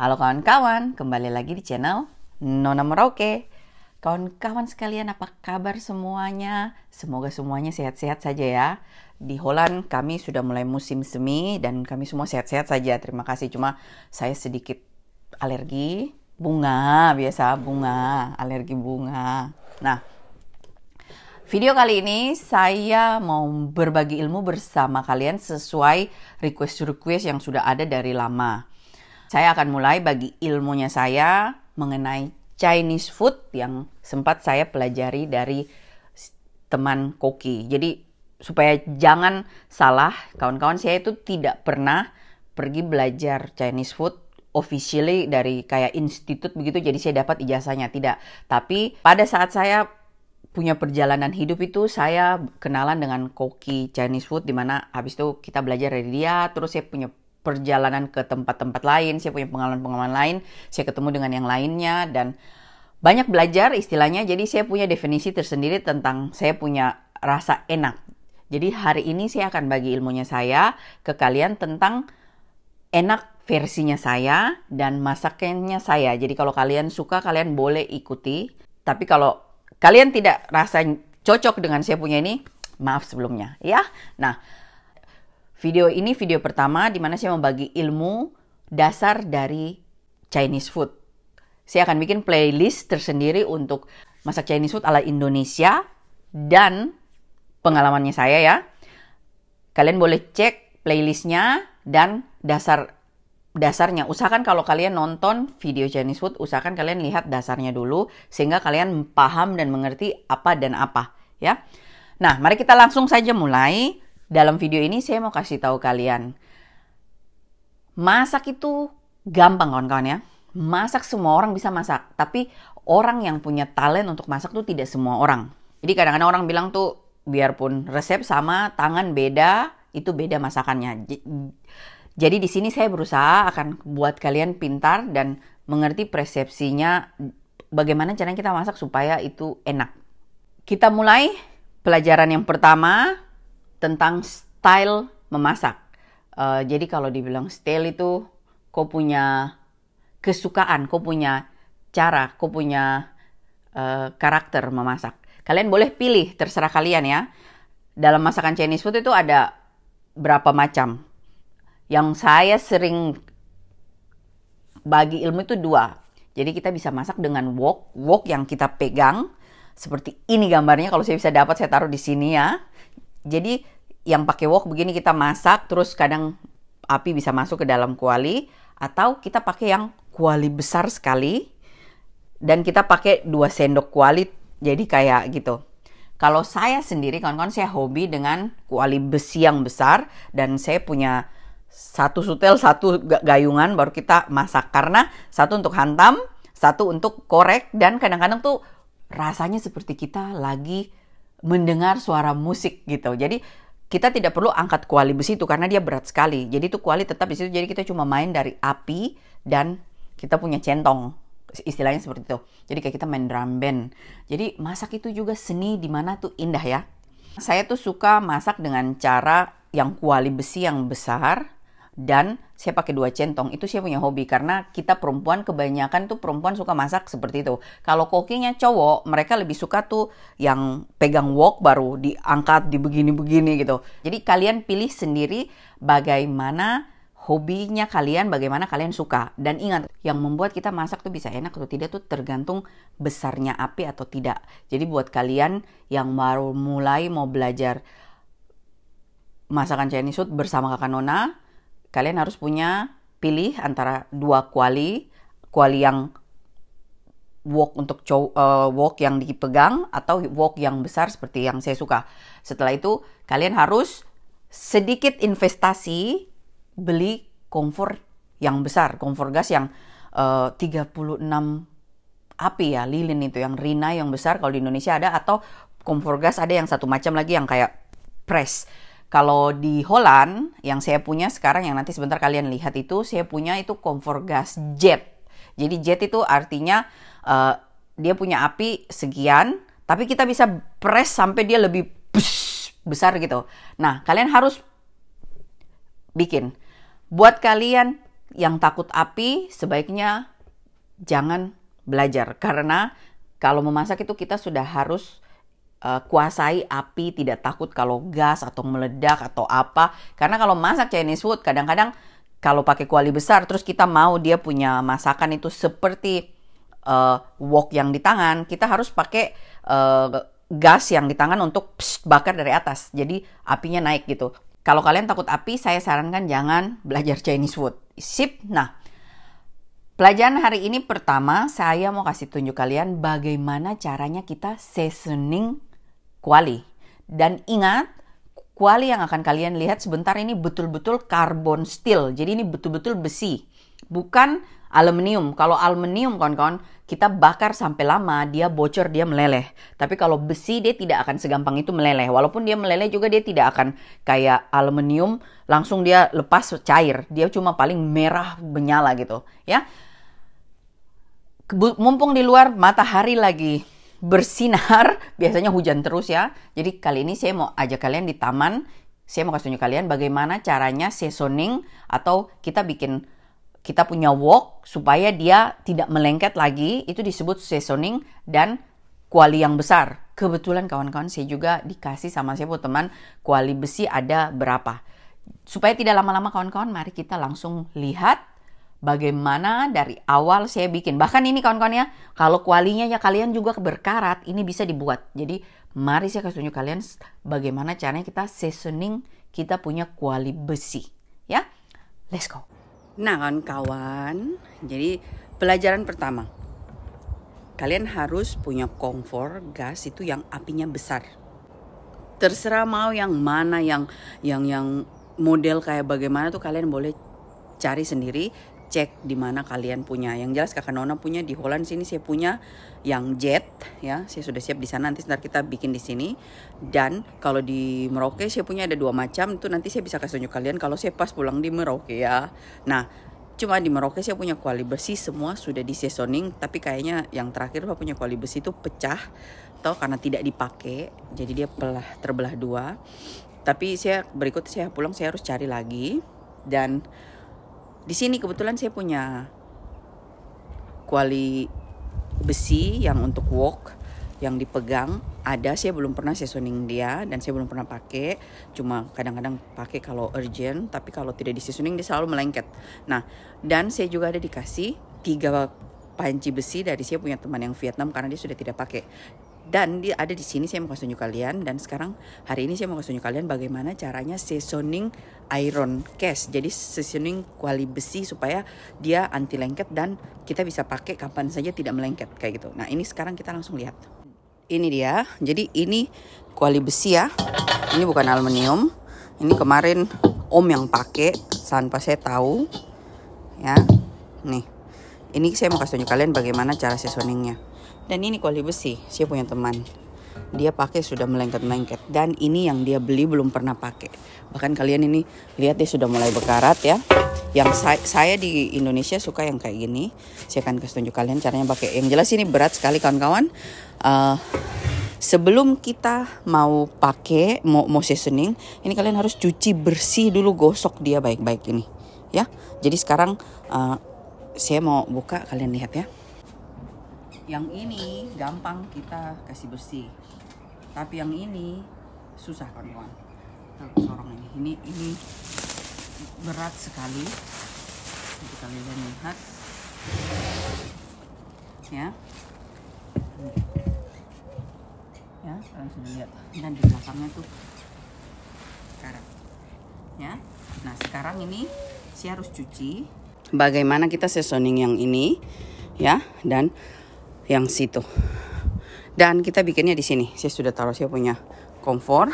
Halo kawan-kawan, kembali lagi di channel Nona Merauke. Kawan-kawan sekalian, apa kabar semuanya? Semoga semuanya sehat-sehat saja ya. Di Holland kami sudah mulai musim semi dan kami semua sehat-sehat saja. Terima kasih, cuma saya sedikit alergi bunga, alergi bunga. Nah, video kali ini saya mau berbagi ilmu bersama kalian sesuai request-request yang sudah ada dari lama. Saya akan mulai bagi ilmunya saya mengenai Chinese food yang sempat saya pelajari dari teman koki. Jadi supaya jangan salah, kawan-kawan, saya itu tidak pernah pergi belajar Chinese food officially dari kayak institut begitu, jadi saya dapat ijazahnya, tidak. Tapi pada saat saya punya perjalanan hidup itu, saya kenalan dengan koki Chinese food, dimana habis itu kita belajar dari dia, terus saya punya perjalanan ke tempat-tempat lain, saya punya pengalaman-pengalaman lain, saya ketemu dengan yang lainnya, dan banyak belajar istilahnya. Jadi saya punya definisi tersendiri tentang saya punya rasa enak. Jadi hari ini saya akan bagi ilmunya saya ke kalian tentang enak versinya saya dan masakannya saya. Jadi kalau kalian suka, kalian boleh ikuti. Tapi kalau kalian tidak rasa cocok dengan saya punya ini, maaf sebelumnya ya. Nah, video ini video pertama di mana saya membagi ilmu dasar dari Chinese food. Saya akan bikin playlist tersendiri untuk masak Chinese food ala Indonesia dan pengalamannya saya ya. Kalian boleh cek playlistnya dan dasarnya. Usahakan kalau kalian nonton video Chinese food, usahakan kalian lihat dasarnya dulu sehingga kalian paham dan mengerti apa dan apa ya. Nah, mari kita langsung saja mulai. Dalam video ini saya mau kasih tahu kalian, masak itu gampang kawan-kawan ya. Masak semua orang bisa masak, tapi orang yang punya talent untuk masak tuh tidak semua orang. Jadi kadang-kadang orang bilang tuh biarpun resep sama, tangan beda, itu beda masakannya. Jadi di sini saya berusaha akan buat kalian pintar dan mengerti persepsinya bagaimana caranya kita masak supaya itu enak. Kita mulai pelajaran yang pertama tentang style memasak. Jadi kalau dibilang style itu, kau punya kesukaan, kau punya cara, kau punya karakter memasak. Kalian boleh pilih, terserah kalian ya. Dalam masakan Chinese food itu ada berapa macam. Yang saya sering bagi ilmu itu 2. Jadi kita bisa masak dengan wok yang kita pegang. Seperti ini gambarnya, kalau saya bisa dapat saya taruh di sini ya. Jadi yang pakai wok begini kita masak, terus kadang api bisa masuk ke dalam kuali, atau kita pakai yang kuali besar sekali dan kita pakai 2 sendok kuali, jadi kayak gitu. Kalau saya sendiri kawan-kawan, saya hobi dengan kuali besi yang besar dan saya punya 1 sutel, 1 gayungan baru kita masak, karena 1 untuk hantam, 1 untuk korek, dan kadang-kadang tuh rasanya seperti kita lagi mendengar suara musik gitu. Jadi kita tidak perlu angkat kuali besi itu karena dia berat sekali. Jadi itu kuali tetap di situ. Jadi kita cuma main dari api dan kita punya centong. Istilahnya seperti itu. Jadi kayak kita main drum band. Jadi masak itu juga seni di mana tuh indah ya. Saya tuh suka masak dengan cara yang kuali besi yang besar dan saya pakai 2 centong. Itu saya punya hobi karena kita perempuan, kebanyakan tuh perempuan suka masak seperti itu. Kalau kokinya cowok, mereka lebih suka tuh yang pegang wok baru diangkat di begini-begini gitu. Jadi kalian pilih sendiri bagaimana hobinya kalian, bagaimana kalian suka. Dan ingat, yang membuat kita masak tuh bisa enak atau tidak tuh tergantung besarnya api atau tidak. Jadi buat kalian yang baru mulai mau belajar masakan Chinese food bersama Kakak Nona, kalian harus pilih antara 2 kuali yang wok untuk wok yang dipegang atau wok yang besar seperti yang saya suka. Setelah itu kalian harus sedikit investasi beli kompor yang besar, kompor gas yang 36 api ya, lilin itu yang Rinnai yang besar kalau di Indonesia ada, atau kompor gas ada yang 1 macam lagi yang kayak press. Kalau di Holland, yang saya punya sekarang, yang nanti sebentar kalian lihat itu, saya punya itu kompor gas jet. Jadi jet itu artinya dia punya api sekian, tapi kita bisa press sampai dia lebih besar gitu. Nah, kalian harus bikin. Buat kalian yang takut api sebaiknya jangan belajar. Karena kalau memasak itu kita sudah harus kuasai api, tidak takut kalau gas atau meledak atau apa. Karena kalau masak Chinese food kadang-kadang kalau pakai kuali besar terus kita mau dia punya masakan itu seperti wok yang di tangan, kita harus pakai gas yang di tangan untuk bakar dari atas. Jadi apinya naik gitu. Kalau kalian takut api, saya sarankan jangan belajar Chinese food. Sip. Nah, pelajaran hari ini pertama, saya mau kasih tunjuk kalian bagaimana caranya kita seasoning kuali. Dan ingat, kuali yang akan kalian lihat sebentar ini betul-betul carbon steel. Jadi ini betul-betul besi. Bukan aluminium. Kalau aluminium kawan-kawan, kita bakar sampai lama, dia bocor, dia meleleh. Tapi kalau besi, dia tidak akan segampang itu meleleh. Walaupun dia meleleh juga, dia tidak akan kayak aluminium, langsung dia lepas cair. Dia cuma paling merah menyala gitu. Ya. Mumpung di luar matahari lagi bersinar, biasanya hujan terus ya. Jadi kali ini saya mau ajak kalian di taman. Saya mau kasih tunjuk kalian bagaimana caranya seasoning atau kita punya wok supaya dia tidak melengket lagi, itu disebut seasoning dan kuali yang besar. Kebetulan kawan-kawan saya juga dikasih sama saya teman kuali besi ada berapa. Supaya tidak lama-lama kawan-kawan, mari kita langsung lihat bagaimana dari awal saya bikin. Bahkan ini kawan-kawan ya, kalau kualinya ya kalian juga berkarat, ini bisa dibuat. Jadi mari saya kasih tunjuk kalian bagaimana caranya kita seasoning kita punya kuali besi. Ya, let's go. Nah kawan-kawan, jadi pelajaran pertama, kalian harus punya kompor gas itu yang apinya besar. Terserah mau yang mana, yang model kayak bagaimana tuh kalian boleh cari sendiri, cek di mana kalian punya. Yang jelas kakak Nona punya di Holland sini, saya punya yang jet ya, saya sudah siap di sana, nanti sebentar kita bikin di sini. Dan kalau di Merauke saya punya ada 2 macam, itu nanti saya bisa kasih tunjuk kalian kalau saya pas pulang di Merauke ya. Nah, cuma di Merauke saya punya kuali besi semua sudah di seasoning, tapi kayaknya yang terakhir saya punya kuali besi itu pecah atau karena tidak dipakai, jadi dia terbelah 2. Tapi saya pulang saya harus cari lagi. Dan di sini kebetulan saya punya kuali besi yang untuk wok yang dipegang ada, saya belum pernah seasoning dia dan saya belum pernah pakai, cuma kadang-kadang pakai kalau urgent, tapi kalau tidak di seasoning dia selalu melengket. Nah, dan saya juga ada dikasih 3 panci besi dari saya punya teman yang Vietnam karena dia sudah tidak pakai. Dan dia ada di sini, saya mau kasih tunjuk kalian. Dan sekarang hari ini saya mau kasih tunjuk kalian bagaimana caranya seasoning iron cast. Jadi seasoning kuali besi supaya dia anti lengket dan kita bisa pakai kapan saja tidak melengket kayak gitu. Nah ini sekarang kita langsung lihat. Ini dia. Jadi ini kuali besi ya. Ini bukan aluminium. Ini kemarin Om yang pakai tanpa saya tahu. Ya, nih. Ini saya mau kasih tunjuk kalian bagaimana cara seasoningnya. Dan ini kuali besi, saya punya teman. Dia pakai sudah melengket-melengket. Dan ini yang dia beli belum pernah pakai. Bahkan kalian ini lihat dia sudah mulai berkarat ya. Yang saya di Indonesia suka yang kayak gini. Saya akan kasih tunjuk kalian caranya pakai. Yang jelas ini berat sekali kawan-kawan. Sebelum kita mau pakai, mau seasoning, ini kalian harus cuci bersih dulu, gosok dia baik-baik ini. Ya, jadi sekarang saya mau buka, kalian lihat ya. Yang ini gampang kita kasih bersih, tapi yang ini susah kawan-kawan. Sorong ini berat sekali. Jadi kalian lihat ya, ya kalian sudah lihat. Dan di belakangnya tuh karat ya. Nah sekarang ini saya harus cuci. Bagaimana kita seasoning yang ini ya, dan yang situ. Dan kita bikinnya di sini. Saya sudah taruh, saya punya kompor.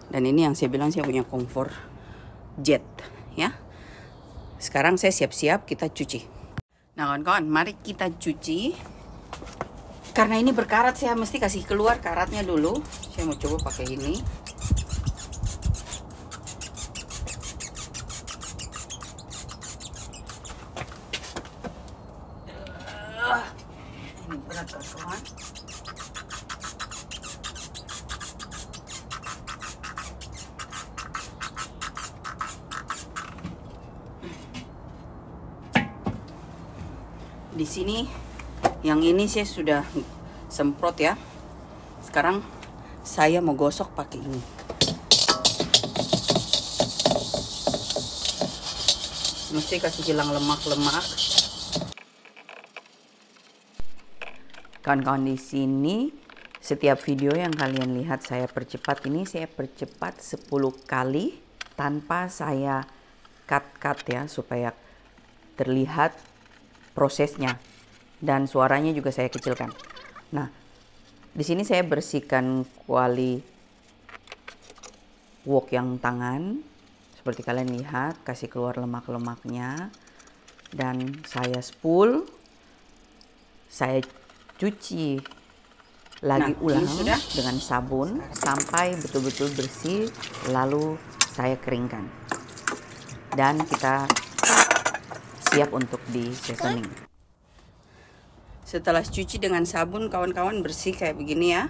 Dan ini yang saya bilang saya punya kompor jet ya. Sekarang saya siap-siap kita cuci. Nah kawan-kawan, mari kita cuci. Karena ini berkarat, saya mesti kasih keluar karatnya dulu. Saya mau coba pakai ini. Ini berat kawan-kawan. Di sini yang ini saya sudah semprot ya. Sekarang saya mau gosok pakai ini. Mesti kasih hilang lemak-lemak. Kawan-kawan, di sini setiap video yang kalian lihat saya percepat ini, saya percepat 10 kali tanpa saya cut ya, supaya terlihat prosesnya dan suaranya juga saya kecilkan. Nah, di sini saya bersihkan kuali wok yang tangan seperti kalian lihat, kasih keluar lemak-lemaknya, dan saya spool, saya cuci lagi ulang dengan sabun sampai betul-betul bersih, lalu saya keringkan dan kita siap untuk di seasoning. Setelah cuci dengan sabun, kawan-kawan, bersih kayak begini ya.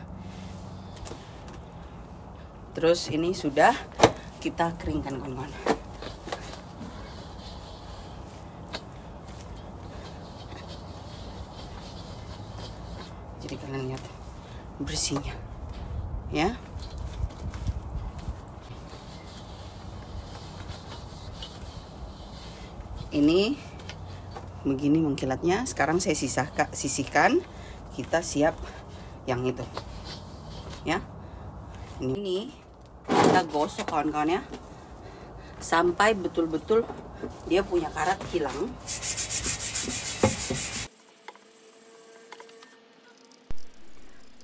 Terus ini sudah kita keringkan, kawan-kawan. Jadi kalian lihat bersihnya ya. Ini begini mengkilatnya. Sekarang saya sisihkan. Kita siap yang itu ya. Ini kita gosok, kawan-kawan ya, sampai betul-betul dia punya karat hilang.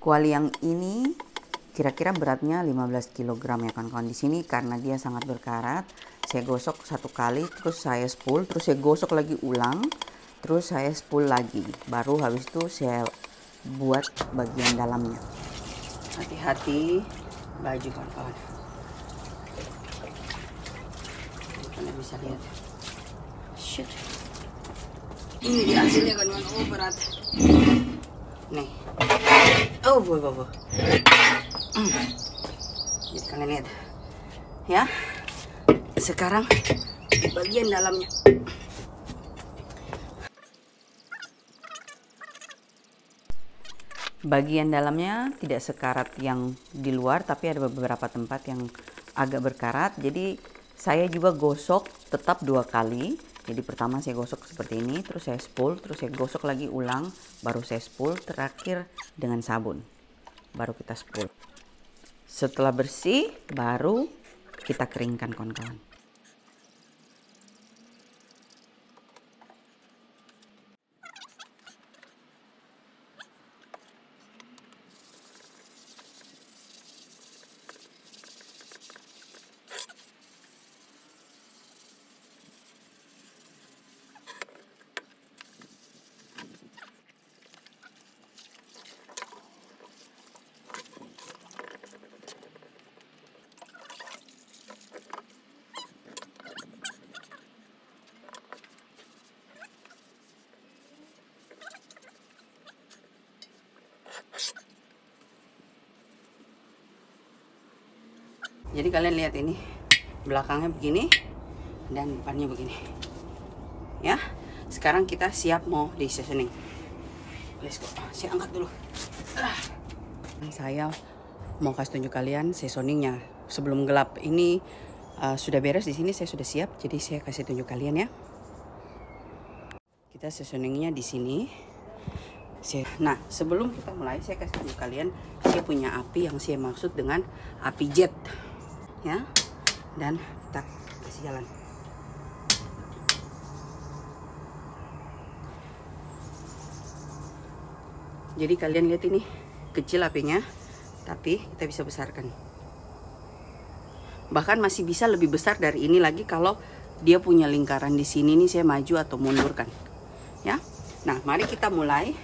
Kuali yang ini kira-kira beratnya 15 kg ya, kawan-kawan. Di sini karena dia sangat berkarat, saya gosok 1 kali, terus saya spool, terus saya gosok lagi ulang, terus saya spool lagi. Baru habis itu saya buat bagian dalamnya. Hati-hati baju, kawan-kawan. Kalian bisa lihat. Shit. Ini dia hasilnya, kawan-kawan. Oh, berat. Nih. Oh, boh. Jadi kalian lihat ya. Sekarang di bagian dalamnya. Bagian dalamnya tidak sekarat yang di luar, tapi ada beberapa tempat yang agak berkarat. Jadi saya juga gosok tetap 2 kali. Jadi pertama saya gosok seperti ini, terus saya spool, terus saya gosok lagi ulang, baru saya spool, terakhir dengan sabun. Baru kita spool. Setelah bersih, baru kita keringkan, kawan-kawan. Jadi kalian lihat ini, belakangnya begini dan depannya begini ya. Sekarang kita siap mau di seasoning. Let's go. Saya angkat dulu. Saya mau kasih tunjuk kalian seasoningnya sebelum gelap. Ini sudah beres di sini, saya sudah siap. Jadi saya kasih tunjuk kalian ya. Kita seasoningnya di sini. Nah, sebelum kita mulai, saya kasih tunjuk kalian. Saya punya api yang saya maksud dengan api jet ya, dan kita kasih jalan. Jadi kalian lihat ini kecil apinya, tapi kita bisa besarkan. Bahkan masih bisa lebih besar dari ini lagi kalau dia punya lingkaran di sini nih, saya maju atau mundurkan ya. Nah, mari kita mulai.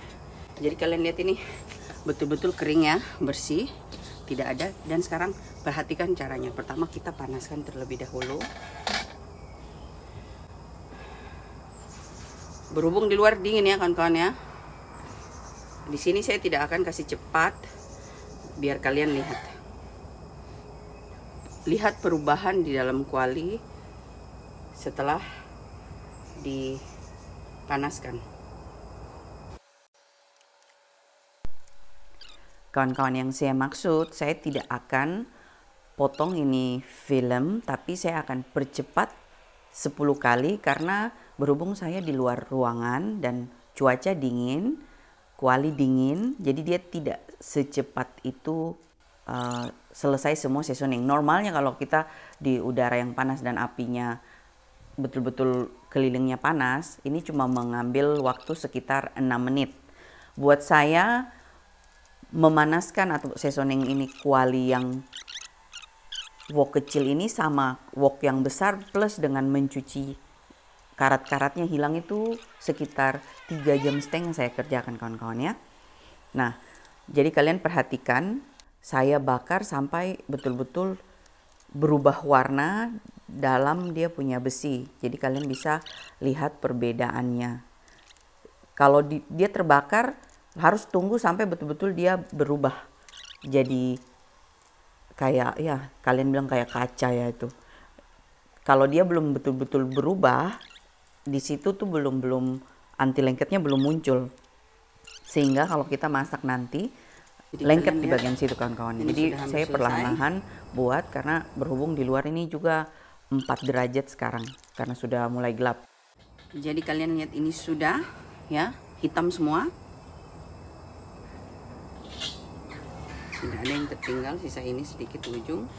Jadi kalian lihat ini betul-betul kering ya, bersih, tidak ada. Dan sekarang perhatikan caranya. Pertama kita panaskan terlebih dahulu. Berhubung di luar dingin ya, kawan-kawan ya. Di sini saya tidak akan kasih cepat, biar kalian lihat. Lihat perubahan di dalam kuali setelah dipanaskan. Kawan-kawan, yang saya maksud, saya tidak akan potong ini film, tapi saya akan percepat 10 kali karena berhubung saya di luar ruangan dan cuaca dingin, kuali dingin, jadi dia tidak secepat itu selesai semua seasoning. Normalnya kalau kita di udara yang panas dan apinya betul-betul kelilingnya panas, ini cuma mengambil waktu sekitar 6 menit. Buat saya memanaskan atau seasoning ini kuali yang wok kecil ini sama wok yang besar plus dengan mencuci karat-karatnya hilang itu sekitar 3,5 jam saya kerjakan kawan-kawan ya. Nah, jadi kalian perhatikan saya bakar sampai betul-betul berubah warna dalam dia punya besi. Jadi kalian bisa lihat perbedaannya. Kalau dia terbakar harus tunggu sampai betul-betul dia berubah jadi kayak ya kalian bilang kayak kaca ya itu. Kalau dia belum betul-betul berubah, di situ tuh belum anti lengketnya belum muncul. Sehingga kalau kita masak nanti lengket di bagian situ kawan-kawan. Jadi saya perlahan-lahan buat karena berhubung di luar ini juga 4 derajat sekarang karena sudah mulai gelap. Jadi kalian lihat ini sudah ya hitam semua. Tidak ada yang tertinggal, sisa ini sedikit ujung.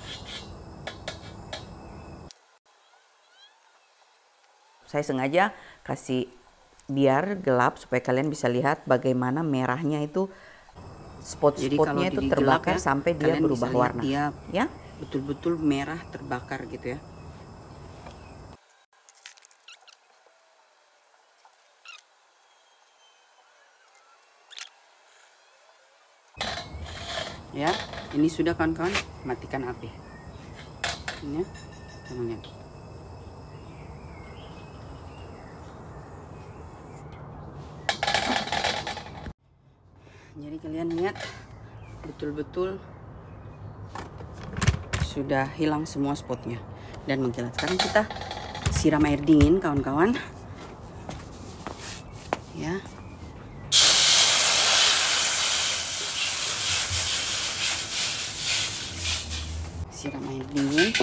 Saya sengaja kasih biar gelap supaya kalian bisa lihat bagaimana merahnya itu spot-spotnya itu terbakar ya, sampai dia berubah warna. Dia ya betul-betul merah terbakar gitu ya. Ya, ini sudah kawan-kawan, matikan api. Ini ya, teman-teman. Jadi kalian lihat betul-betul sudah hilang semua spotnya dan mengkilat. Sekarang kita siram air dingin kawan-kawan. Ya. Siram air dingin.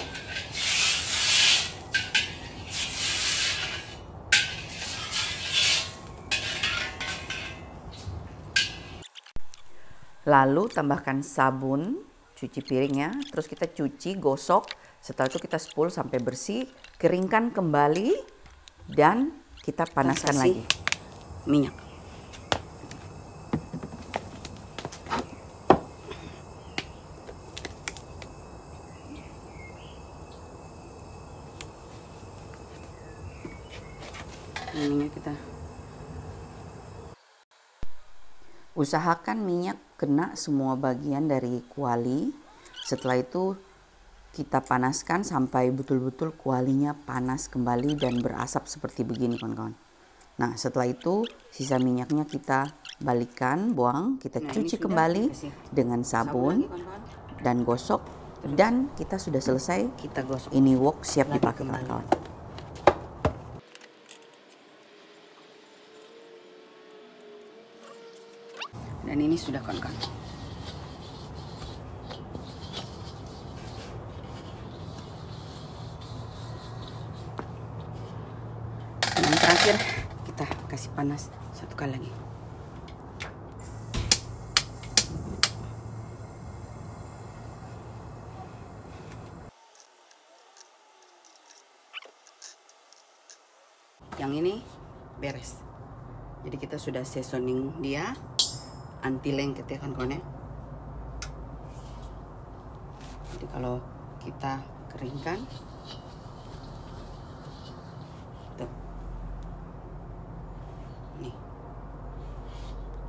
Lalu tambahkan sabun, cuci piringnya, terus kita cuci, gosok. Setelah itu kita spul sampai bersih, keringkan kembali dan kita panaskan lagi minyak. Minyak kita usahakan minyak kena semua bagian dari kuali. Setelah itu kita panaskan sampai betul-betul kualinya panas kembali dan berasap seperti begini kawan-kawan. Nah setelah itu sisa minyaknya kita balikan, buang, kita cuci kembali dengan sabun dan gosok. Dan kita sudah selesai, kita gosok. Ini wok siap dipakai kawan-kawan. Dan ini sudah kawan-kawan. Yang terakhir kita kasih panas satu kali lagi. Yang ini beres. Jadi kita sudah seasoning dia. Anti lengket ya kawan-kawan ya. Jadi kalau kita keringkan tuh. Nih.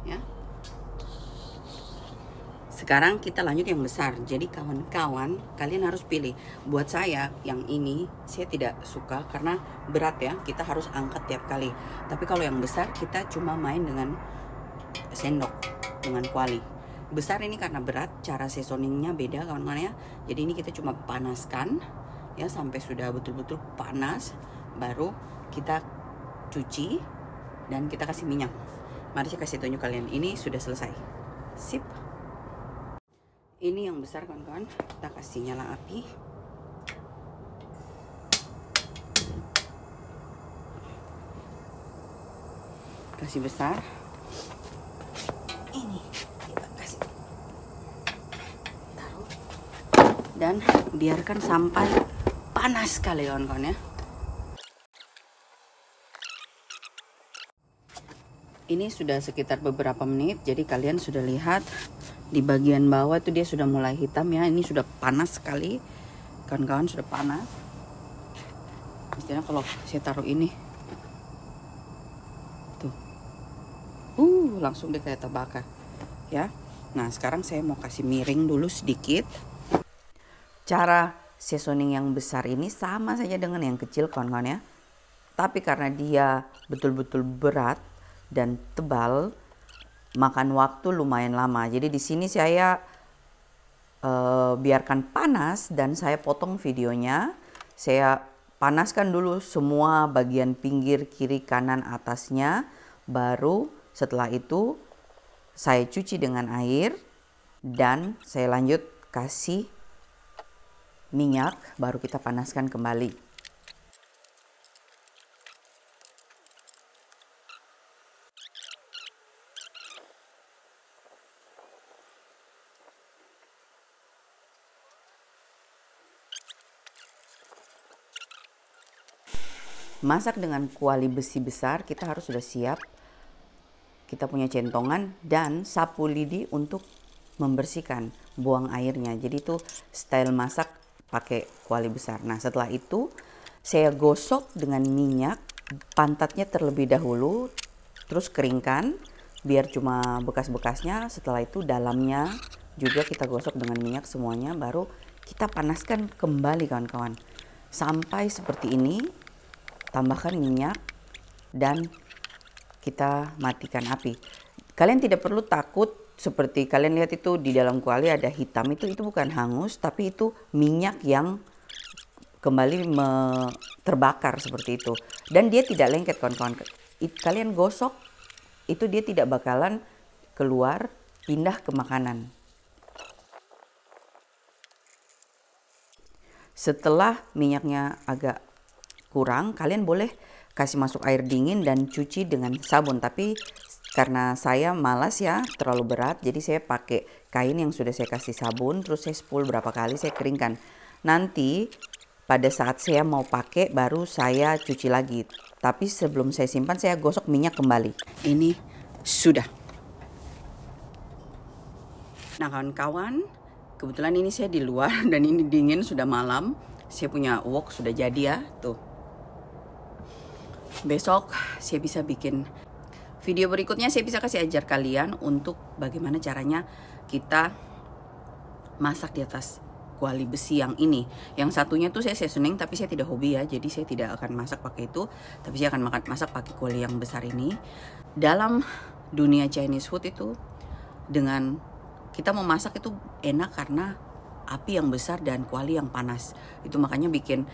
Ya. Sekarang kita lanjut yang besar. Jadi kawan-kawan, kalian harus pilih. Buat saya yang ini saya tidak suka karena berat ya. Kita harus angkat tiap kali. Tapi kalau yang besar kita cuma main dengan sendok, dengan kuali. Besar ini karena berat, cara seasoningnya beda kawan-kawan ya. Jadi ini kita cuma panaskan ya sampai sudah betul-betul panas, baru kita cuci dan kita kasih minyak. Mari saya kasih tunjuk kalian, ini sudah selesai. Sip. Ini yang besar kawan-kawan, kita kasih nyala api. Kasih besar. Ini kita kasih taruh dan biarkan sampai panas sekali kawan-kawan ya. Ini sudah sekitar beberapa menit, jadi kalian sudah lihat di bagian bawah itu dia sudah mulai hitam ya. Ini sudah panas sekali kawan-kawan, sudah panas. Istilahnya kalau saya taruh ini tuh, langsung dia kayak terbakar ya. Nah sekarang saya mau kasih miring dulu sedikit. Cara seasoning yang besar ini sama saja dengan yang kecil kawan-kawan ya, tapi karena dia betul-betul berat dan tebal, makan waktu lumayan lama. Jadi di sini saya biarkan panas dan saya potong videonya. Saya panaskan dulu semua bagian pinggir, kiri, kanan, atasnya. Baru setelah itu saya cuci dengan air dan saya lanjut kasih minyak, baru kita panaskan kembali. Masak dengan kuali besi besar, kita harus sudah siap. Kita punya centongan dan sapu lidi untuk membersihkan, buang airnya. Jadi itu style masak pakai kuali besar. Nah setelah itu saya gosok dengan minyak pantatnya terlebih dahulu, terus keringkan biar cuma bekas-bekasnya. Setelah itu dalamnya juga kita gosok dengan minyak semuanya, baru kita panaskan kembali kawan-kawan sampai seperti ini. Tambahkan minyak dan kita matikan api. Kalian tidak perlu takut seperti kalian lihat itu di dalam kuali ada hitam, itu bukan hangus, tapi itu minyak yang kembali terbakar seperti itu. Dan dia tidak lengket kawan-kawan. Kalian gosok itu dia tidak bakalan keluar pindah ke makanan. Setelah minyaknya agak kurang, kalian boleh kasih masuk air dingin dan cuci dengan sabun. Tapi karena saya malas ya, terlalu berat, jadi saya pakai kain yang sudah saya kasih sabun, terus saya spool berapa kali, saya keringkan. Nanti pada saat saya mau pakai baru saya cuci lagi. Tapi sebelum saya simpan, saya gosok minyak kembali. Ini sudah. Nah kawan-kawan, kebetulan ini saya di luar dan ini dingin, sudah malam. Saya punya wok sudah jadi ya, tuh. Besok saya bisa bikin video berikutnya, saya bisa kasih ajar kalian untuk bagaimana caranya kita masak di atas kuali besi yang ini. Yang satunya tuh saya seasoning, tapi saya tidak hobi ya, jadi saya tidak akan masak pakai itu, tapi saya akan masak pakai kuali yang besar ini. Dalam dunia Chinese food itu, dengan kita memasak itu enak karena api yang besar dan kuali yang panas. Itu makanya bikin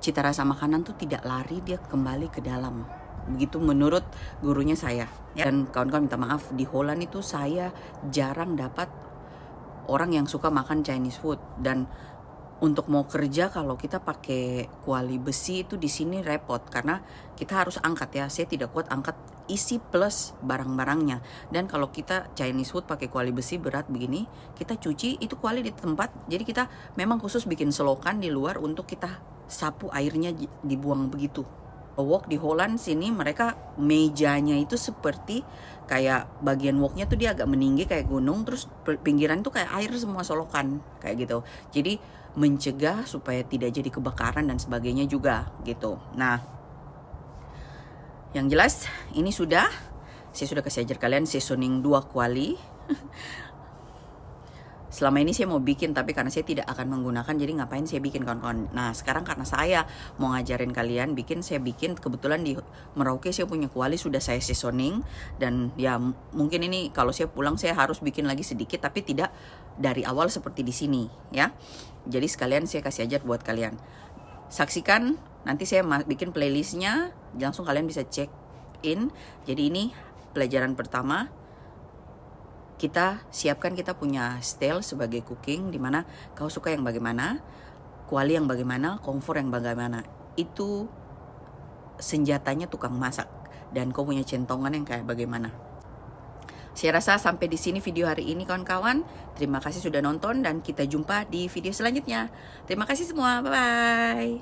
cita rasa makanan tuh tidak lari, dia kembali ke dalam. Begitu menurut gurunya saya. Dan kawan-kawan minta maaf, di Holland itu saya jarang dapat orang yang suka makan Chinese food. Dan untuk mau kerja kalau kita pakai kuali besi itu di sini repot karena kita harus angkat ya. Saya tidak kuat angkat isi plus barang-barangnya. Dan kalau kita Chinese food pakai kuali besi berat begini, kita cuci itu kuali di tempat. Jadi kita memang khusus bikin selokan di luar untuk kita sapu, airnya dibuang begitu. Wok di Holland sini mereka mejanya itu seperti kayak bagian woknya tuh dia agak meninggi kayak gunung, terus pinggiran tuh kayak air semua solokan kayak gitu. Jadi mencegah supaya tidak jadi kebakaran dan sebagainya juga gitu. Nah, yang jelas ini saya sudah kasih ajar kalian seasoning 2 kuali. Selama ini saya mau bikin, tapi karena saya tidak akan menggunakan, jadi ngapain saya bikin kawan-kawan. Nah sekarang karena saya mau ngajarin kalian bikin, saya bikin. Kebetulan di Merauke saya punya kuali sudah saya seasoning. Dan ya mungkin ini kalau saya pulang saya harus bikin lagi sedikit, tapi tidak dari awal seperti di sini ya. Jadi sekalian saya kasih ajar buat kalian. Saksikan, nanti saya bikin playlistnya, langsung kalian bisa check in. Jadi ini pelajaran pertama, kita siapkan kita punya style sebagai cooking, dimana kau suka yang bagaimana, kuali yang bagaimana, komfort yang bagaimana. Itu senjatanya tukang masak, dan kau punya centongan yang kayak bagaimana. Saya rasa sampai di sini video hari ini kawan-kawan. Terima kasih sudah nonton dan kita jumpa di video selanjutnya. Terima kasih semua, bye-bye.